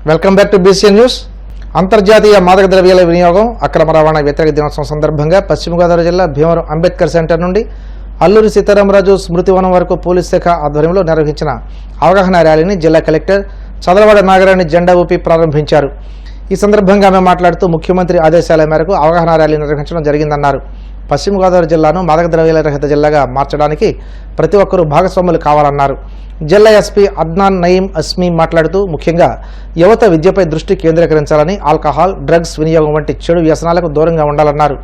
Welcome back to BCN news. అంతర్జాతీయ మాదక ద్రవ్యాల వినియోగం అక్రమ రవాణా వ్యతిరేక దినోత్సవం సందర్భంగా పశ్చిమ గోదావరి జిల్లా భీమవరం అంబేద్కర్ సెంటర్ నుండి అల్లూరి సీతారామరాజు స్మృతివనం వరకు పోలీస్ శాఖ ఆధ్వర్యంలో నిర్వహించిన అవగాహన ర్యాలీని జిల్లా కలెక్టర్ చదలవాడ నాగరాణి జెండా ఊపి ప్రారంభించారు. ఈ సందర్భంగా ఆమె మాట్లాడుతూ ముఖ్యమంత్రి ఆదేశాల మేరకు అవగాహన ర్యాలీ నిర్వహించడం జరిగిందన్నారు. పశ్చిమ గోదావరి జిల్లాను మాదక ద్రవ్యాల రహిత జిల్లాగా మార్చడానికి ప్రతి ఒక్కరూ భాగస్వాములు కావాలన్నారు. జిల్లా ఎస్పీ అద్నాన్ నయీం అస్మీ మాట్లాడుతూ ముఖ్యంగా యువత విద్యపై దృష్టి కేంద్రీకరించాలని, ఆల్కహాల్, డ్రగ్స్ వినియోగం వంటి చెడు వ్యసనాలకు దూరంగా ఉండాలన్నారు.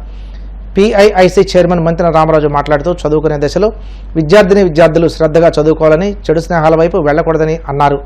PIIC చైర్మన్ మంత్రి రామరాజు మాట్లాడుతూ చదువుకునే దశలో విద్యార్థులు శ్రద్ధగా చదువుకోవాలని, చెడు స్నేహాల వైపు వెళ్లకూడదని అన్నారు.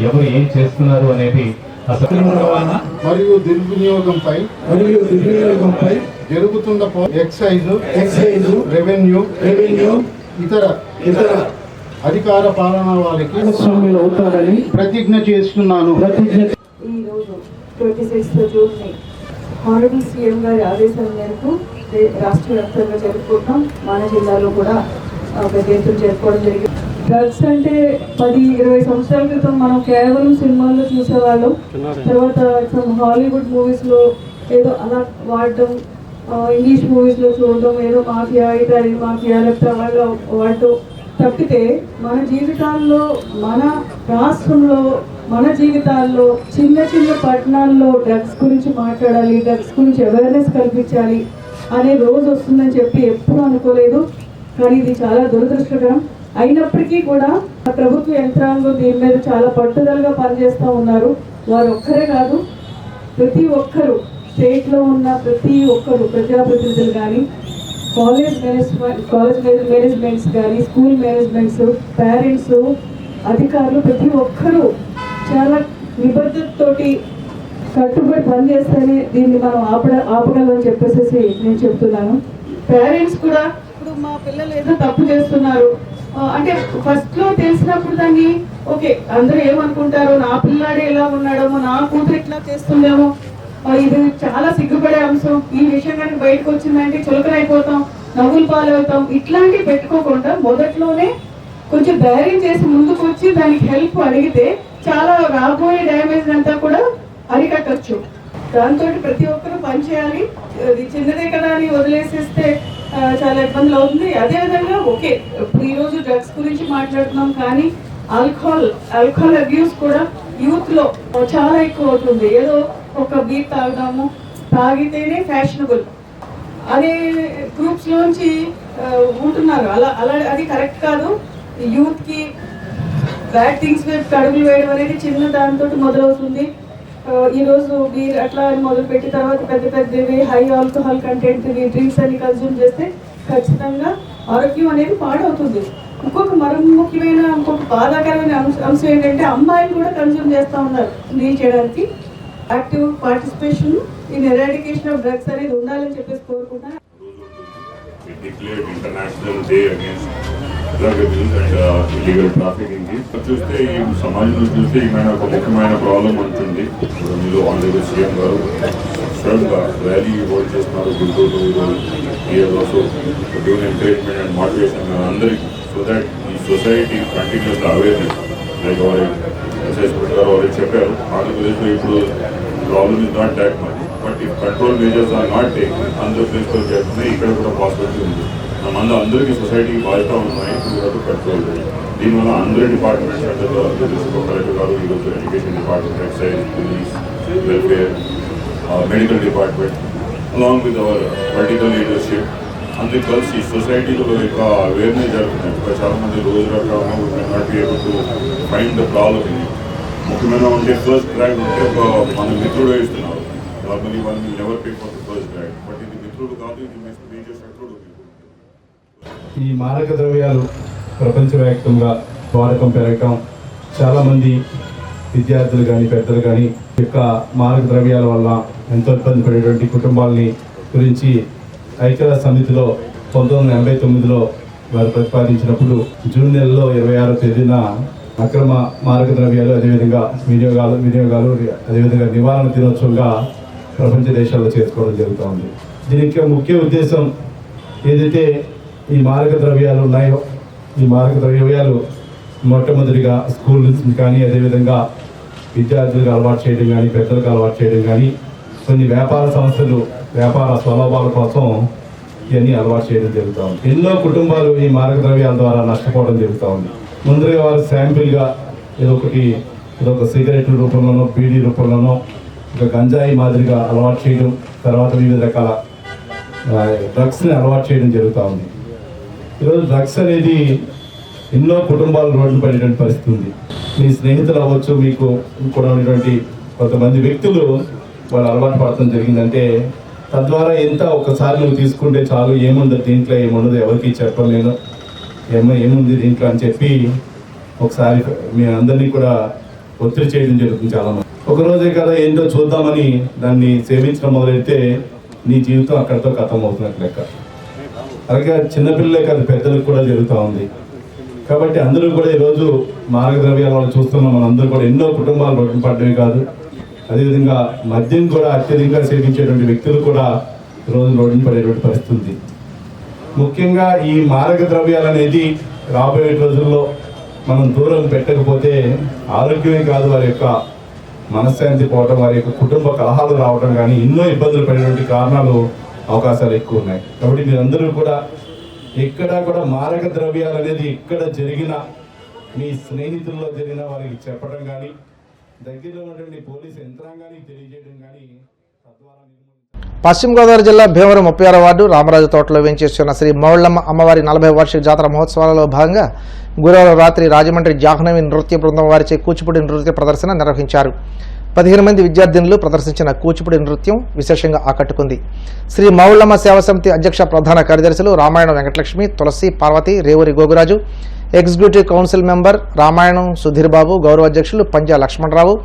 ఎవరు ఏం చేస్తున్నారు అనేది మరియు దుర్వినియోగంపై జరుగుతున్న ఎక్సైజ్ రెవెన్యూ ఇతర అధికార పాలన వారికి అవుతారని ప్రతిజ్ఞ చేస్తున్నాను. ఈరోజు 26 జూన్ని హానరబుల్ సీఎం గారి ఆదేశాల మేరకు రాష్ట్ర వ్యాప్తంగా జరుపుకుంటాం. మన జిల్లాలో కూడా పెద్ద ఎత్తున జరుపుకోవడం జరిగింది. డ్రగ్స్ అంటే 10-20 సంవత్సరాల క్రితం మనం కేవలం సినిమాల్లో చూసేవాళ్ళం. తర్వాత హాలీవుడ్ మూవీస్లో ఏదో అలా వాడడం, ఇంగ్లీష్ మూవీస్లో చూడడం, ఏదో మాఫియా, ఇటాలియన్ మాఫియా లేకపోతే అలాగా వాడటం తప్పితే మన జీవితాల్లో, మన రాష్ట్రంలో, మన జీవితాల్లో చిన్న చిన్న పట్టణాల్లో డ్రగ్స్ గురించి మాట్లాడాలి, డ్రగ్స్ గురించి అవేర్నెస్ కల్పించాలి అనే రోజు వస్తుందని చెప్పి ఎప్పుడూ అనుకోలేదు. కానీ ఇది చాలా దురదృష్టకరం. అయినప్పటికీ కూడా ప్రభుత్వ యంత్రాంగం దీని మీద చాలా పట్టుదలగా పనిచేస్తూ ఉన్నారు. వారు ఒక్కరే కాదు, ప్రతి ఒక్కరు స్టేట్లో ఉన్న ప్రతి ఒక్కరు ప్రజాప్రతినిధులు కానీ, కాలేజ్ మేనేజ్మెంట్స్ కానీ, స్కూల్ మేనేజ్మెంట్స్, పేరెంట్స్, అధికారులు ప్రతి ఒక్కరూ చాలా నిబద్ధతతోటి కట్టుబడి పనిచేస్తేనే దీన్ని మనం ఆపగలమని చెప్పేసి నేను చెప్తున్నాను. పేరెంట్స్ కూడా ఇప్పుడు మా పిల్లలు ఏదో తప్పు చేస్తున్నారు అంటే ఫస్ట్లో తెలిసినప్పుడు దాన్ని ఓకే అందరూ ఏమనుకుంటారో, నా పిల్లాడే ఎలా ఉన్నాడేమో, నా కూతురు ఎట్లా చేస్తుందేమో, ఇది చాలా సిగ్గుపడే అంశం, ఈ విషయం కనుక బయటకు వచ్చిందంటే చులకనైపోతాం, నవ్వులు పాలవుతాం, ఇట్లాంటివి పెట్టుకోకుండా మొదట్లోనే కొంచెం ధైర్యం చేసి ముందుకు వచ్చి దానికి హెల్ప్ అడిగితే చాలా రాబోయే డ్యామేజ్ అంతా కూడా అరికట్టచ్చు. దాంతో ప్రతి ఒక్కరూ పనిచేయాలి. ఇది చిన్నదే కదా అని వదిలేసేస్తే చాలా ఇబ్బందులు అవుతుంది. అదేవిధంగా ఓకే ఇప్పుడు ఈరోజు డ్రగ్స్ గురించి మాట్లాడుతున్నాం, కానీ ఆల్కహాల్ అబ్యూస్ కూడా యూత్లో చాలా ఎక్కువ అవుతుంది. ఏదో ఒక బీర్ తాగుదాము, తాగితేనే ఫ్యాషనబుల్ అనే గ్రూప్స్లోంచి ఉంటున్నారు. అలా అది కరెక్ట్ కాదు. యూత్కి బ్యాడ్ థింగ్స్ వైపు అడుగులు వేయడం అనేది చిన్న దాంతో మొదలవుతుంది. ఈరోజు బీర్ అట్లా మొదలుపెట్టి తర్వాత పెద్దవి హై ఆల్కహాల్ కంటెంట్ డ్రింక్స్ అని కన్జ్యూమ్ చేస్తే ఖచ్చితంగా ఆరోగ్యం అనేది పాడవుతుంది. ఇంకొక ముఖ్యమైన బాధాకరమైన అంశం ఏంటంటే అమ్మాయిలు కూడా కన్జ్యూమ్ చేస్తూ ఉన్నారు డీల్ చేయడానికి. Active participation in eradication of drugs అనేది ఉండాలని చెప్పేసి కోరుకుంటున్నాను. International day against drug abuse and illegal trafficking కి చూస్తే ఈ సమాజంలో చూస్తే ఈమె ఒక ముఖ్యమైన ప్రాబ్లం ఉంటుంది. ఇప్పుడు మీరు ఆల్రెడీ సీఎం గారు సడన్గా ర్యాలీ హోల్డ్ చేస్తున్నారు Guntur. Also given encouragement and motivation అందరికి, సో దట్ ఈ సొసైటీ కంటిన్యూస్ అవేర్నెస్ లైక్ ఎవరు ఎస్ఎస్ గారు ఆల్రెడీ చెప్పారు. ఆంధ్రప్రదేశ్లో ఇప్పుడు problem is not that much. But if control measures are not take అందరూ ప్లేస్లో చేస్తున్నాయి, ఇక్కడ కూడా పాసిబిలిటీ ఉంది. అందరికీ సొసైటీకి బాధ్యత ఉన్నాయి టు కంట్రోల్. దీనివల్ల అందరి డిపార్ట్మెంట్స్ అంటే కలెక్టర్ గారు ఈరోజు education department, excise, police, welfare, medical department along with our political leadership అందరూ కలిసి సొసైటీలో యొక్క అవేర్నెస్ జరుగుతున్నాయి. ఇంకా చాలామంది రోజు రకాలు not be able to find the problem ఇది. ముఖ్యమైన ఉంటే ఫస్ట్ గ్రాడ్ ఉంటే ఒక మన మిత్రుడు ఇస్తున్నారు. నార్మలీ వాళ్ళు never pay for the first grad, but ఇది మిత్రుడు కాదు, ఇది మేజర్ శత్రుడు. ఈ మారక ద్రవ్యాలు ప్రపంచవ్యాప్తంగా వాడకం పెరగటం, చాలామంది విద్యార్థులు కానీ పెద్దలు కానీ యొక్క మారక ద్రవ్యాల వల్ల ఎంతో ఇబ్బంది పడేటువంటి కుటుంబాలని గురించి ఐక్యరాజ్య సమితిలో 1989లో వారు ప్రతిపాదించినప్పుడు జూన్ నెలలో 26వ తేదీన అక్రమ మారక ద్రవ్యాలు అదేవిధంగా వినియోగాలు అదేవిధంగా నివారణ దినోత్సవంగా ప్రపంచ దేశాల్లో చేసుకోవడం జరుగుతూ ఉంది. దీనికి ముఖ్య ఉద్దేశం ఏదైతే ఈ మారక ద్రవ్యాలు ఉన్నాయో, ఈ మారక ద్రవ్యాలు మొట్టమొదటిగా స్కూల్ నుంచి కానీ అదేవిధంగా విద్యార్థులకు అలవాటు చేయడం కానీ పెద్దలకు అలవాటు చేయడం కానీ కొన్ని వ్యాపార సంస్థలు వ్యాపార స్వలాభాల కోసం ఇవన్నీ అలవాటు చేయడం జరుగుతూ ఉంది. ఎన్నో కుటుంబాలు ఈ మారక ద్రవ్యాల ద్వారా నష్టపోవడం జరుగుతూ ఉంది. ముందుగా వారు శాంపిల్గా ఇదొక సిగరెట్ రూపంలోనో బీడీ రూపంలోనో ఒక గంజాయి మాదిరిగా అలవాటు చేయడం, తర్వాత వివిధ రకాల డ్రగ్స్ని అలవాటు చేయడం జరుగుతూ ఉంది. ఈరోజు డ్రగ్స్ అనేది ఎన్నో కుటుంబాలు రోడ్డు పడేటువంటి పరిస్థితి ఉంది. మీ స్నేహితులు అవ్వచ్చు, మీకు కూడా ఉన్నటువంటి కొంతమంది వ్యక్తులు వాళ్ళు అలవాటు పడటం జరిగిందంటే తద్వారా ఎంత ఒక్కసారి నువ్వు తీసుకుంటే చాలు, ఏముండదు దీంట్లో, ఏముండదు, ఎవరికి చెప్పలేను, ఏముంది దీంట్లో అని చెప్పి ఒకసారి మీ అందరినీ కూడా ఒత్తిడి చేయడం జరుగుతుంది. చాలామంది ఒకరోజే కదా ఏంటో చూద్దామని దాన్ని సేవించడం మొదలెడితే నీ జీవితం అక్కడితో ఖతం అవుతున్నట్టు లెక్క. అలాగే చిన్నపిల్లలే కాదు పెద్దలకు కూడా జరుగుతూ ఉంది. కాబట్టి అందరూ కూడా ఈరోజు మారక ద్రవ్యాల వాళ్ళు చూస్తున్నాం. మనందరూ కూడా ఎన్నో కుటుంబాలు రోడ్డు పడ్డవి కాదు, అదేవిధంగా మద్యం కూడా అత్యధికంగా సేవించేటువంటి వ్యక్తులు కూడా ఈరోజు రోడ్డు పడేటువంటి పరిస్థితి ఉంది. ముఖ్యంగా ఈ మారక ద్రవ్యాలు అనేది రాబోయే రోజుల్లో మనం దూరం పెట్టకపోతే ఆరోగ్యమే కాదు, వారి యొక్క మనశ్శాంతి పోవటం, వారి యొక్క కుటుంబ కలహాలు రావడం కానీ ఎన్నో ఇబ్బందులు పడేటువంటి కారణాలు అవకాశాలు ఎక్కువ ఉన్నాయి. కాబట్టి మీరందరూ కూడా ఎక్కడా కూడా మారక ద్రవ్యాలు అనేది ఎక్కడ జరిగినా మీ స్నేహితుల్లో జరిగిన వారికి చెప్పడం కానీ దగ్గరలో ఉన్నటువంటి పోలీసు యంత్రాంగానికి తెలియజేయడం కానీ తద్వారా పశ్చిమ గోదావరి జిల్లా భీమవరం 36వ వార్డు రామరాజు తోటలో వేంచేస్తున్న శ్రీ మౌళ్ళమ్మ అమ్మవారి 40వ వార్షిక జాతర మహోత్సవాలలో భాగంగా గురువారం రాత్రి రాజమండ్రి జాహ్నవి నృత్య బృందం వారిచే కూచిపూడి నృత్య ప్రదర్శన నిర్వహించారు. 15 మంది విద్యార్థినులు ప్రదర్శించిన కూచిపూడి నృత్యం విశేషంగా ఆకట్టుకుంది. శ్రీ మౌళ్ళమ్మ సేవా సమితి అధ్యక్ష ప్రధాన కార్యదర్శులు Ramayanam Venkatalakshmi, Tulasi, Parvathi, Revuri Goguraju, executive council member Ramayanam Sudheer Babu, గౌరవ అధ్యక్షులు పంజా లక్ష్మణరావు,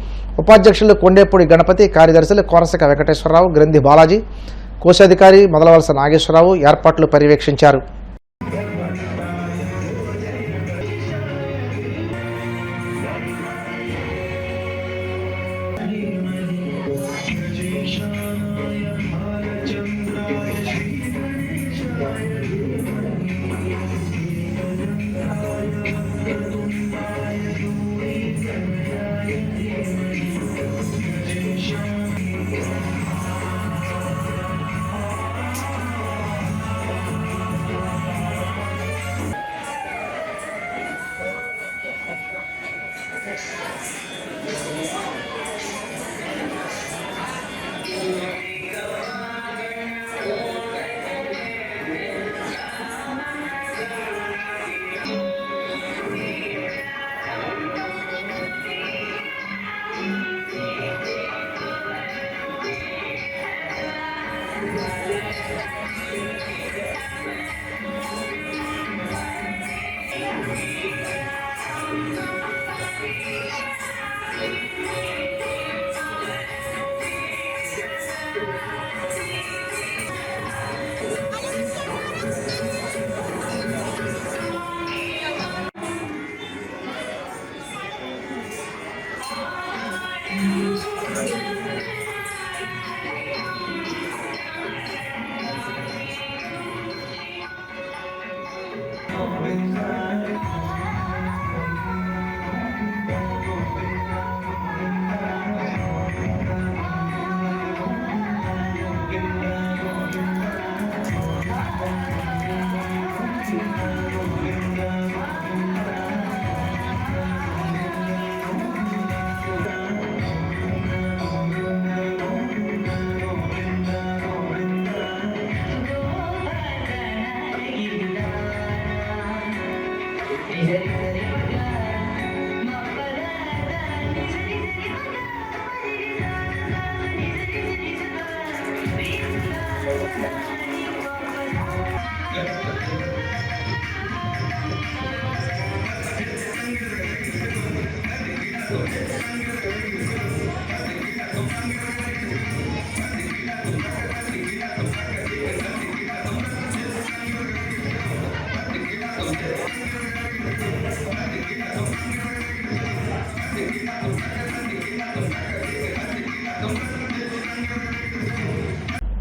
ఉపాధ్యక్షులు కొండేపూడి గణపతి, కార్యదర్శులు కోరసక వెంకటేశ్వరరావు, గ్రంథి బాలాజీ, కోశాధికారి మొదలవలస నాగేశ్వరరావు ఏర్పాట్లు పర్యవేక్షించారు.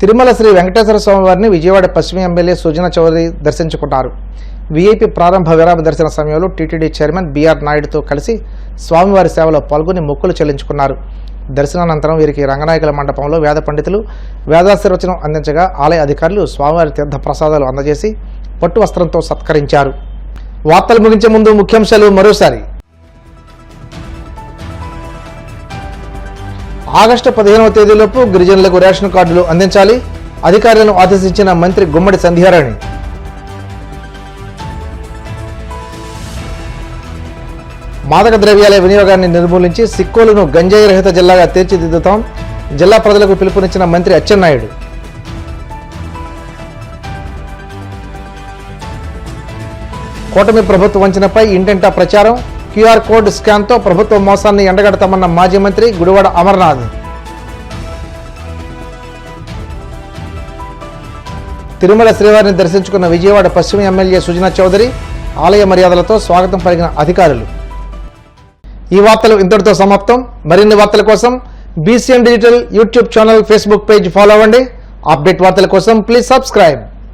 తిరుమల శ్రీ వెంకటేశ్వర స్వామి వారిని విజయవాడ పశ్చిమ ఎమ్మెల్యే సుజనా చౌదరి దర్శించుకున్నారు. వీఐపీ ప్రారంభ విరామ దర్శన సమయంలో టీటీడీ చైర్మన్ బీఆర్ నాయుడుతో కలిసి స్వామివారి సేవలో పాల్గొని మొక్కులు చెల్లించుకున్నారు. దర్శనానంతరం వీరికి రంగనాయకుల మండపంలో వేద పండితులు వేదాశీర్వచనం అందించగా ఆలయ అధికారులు స్వామివారి తీర్థ ప్రసాదాలు అందజేసి పట్టు వస్త్రంతో సత్కరించారు. వార్తలు ముగించే ముందు ముఖ్యాంశాలు మరోసారి. ఆగస్టు 15వ తేదీలోపు గిరిజనులకు రేషన్ కార్డులు అందించాలి, అధికారులను ఆదేశించిన మంత్రి గుమ్మడి సంధ్యారాణి. మాదక ద్రవ్యాల వినియోగాన్ని నిర్మూలించి సిక్కోలును గంజాయి రహిత జిల్లాగా తీర్చిదిద్దుతాం, జిల్లా ప్రజలకు పిలుపునిచ్చిన మంత్రి అచ్చెన్నాయుడు. కూటమి ప్రభుత్వ వంచనపై ఇంటింటా ప్రచారం, క్యూఆర్ కోడ్ స్కాన్తో ప్రభుత్వ మోసాన్ని ఎండగడతామన్న మాజీ మంత్రి గుడివాడ అమర్నాథ్. తిరుమల శ్రీవారిని దర్శించుకున్న విజయవాడ పశ్చిమ ఎమ్మెల్యే సుజనా చౌదరి, ఆలయ మర్యాదలతో స్వాగతం పలికిన అధికారులు. ఈ వార్తలు ఇంతటితో సమాప్తం. మరిన్ని వార్తల కోసం BCN digital YouTube channel, Facebook page follow అవ్వండి. అప్డేట్ వార్తల కోసం ప్లీజ్ సబ్స్క్రైబ్.